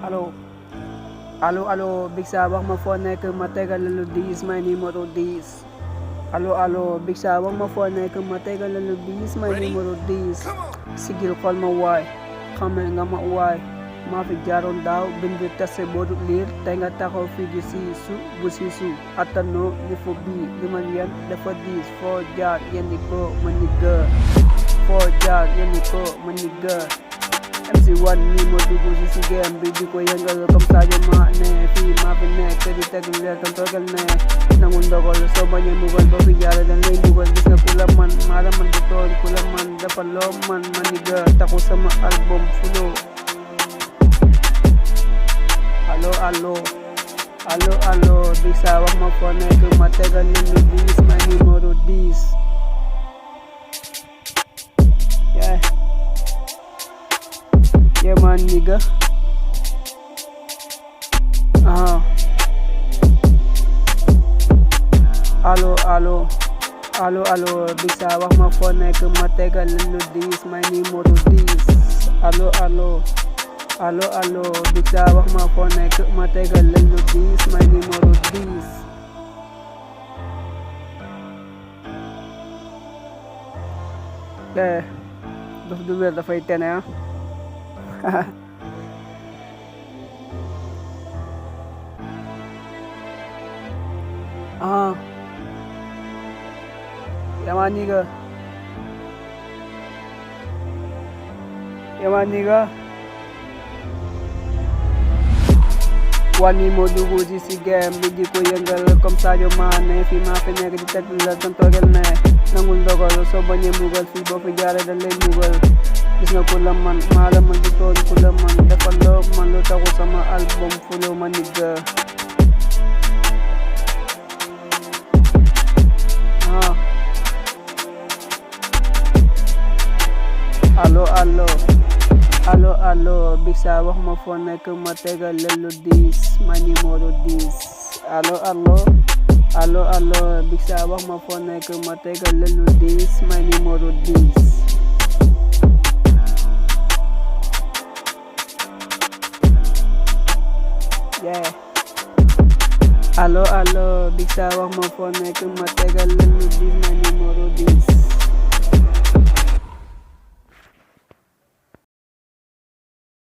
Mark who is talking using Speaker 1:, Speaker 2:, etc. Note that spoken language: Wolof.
Speaker 1: Aló, aló, Big Sabang ma phone này cứ mà tay gần lulu dis my name moro dis. Aló, Big Sabang ma phone này cứ mà tay gần lulu dis my name moro dis. Sigil call ma why, kame nga ma why. Ma fi jaron daw bindu tase bodu lir tenga takaw fi su busisu atano ni fobi liman yan dafa dis for jar yan niko maniga for jar yan niko maniga. MC1 ni mo dugu si game baby ko yang gal kam saja ma ne fi ma fi ne kedi tagil kan togal ne nangun dogol so banya mugal ba fi jara dan lay mugal bis na kulaman mara man dutol kulaman dapat loman maniga tako sama album fulo. Allo, Big Sabang ma phone ay kung matagal na lubis, may moro dis. Yeah man nigga. Allo, Big Sabang ma phone ay kung matagal na lubis, may moro dis. Allo, Big Sabang ma phone ay kung matagal na lubis, may moro dis. Yeah, dos duel da fight na. Yaman nigga. Wani mo dugu si game bigi ko yengal kom sajo mane fi ma fe nek di tek la tan togel ne nangul dogal so bañe mugal fi bo fi jare dal lay mugal gis nga ko man mala man di ton ko man defal lo man lo taxu sama album fulo maniga. Allo, Big Sabang ma phone ay kung matagal lalo dis, money moro dis. Allo, Big Sabang ma phone ay kung matagal lalo dis, money moro dis. Yeah. Allo, Big Sabang ma phone ay kung matagal lalo dis, money moro dis.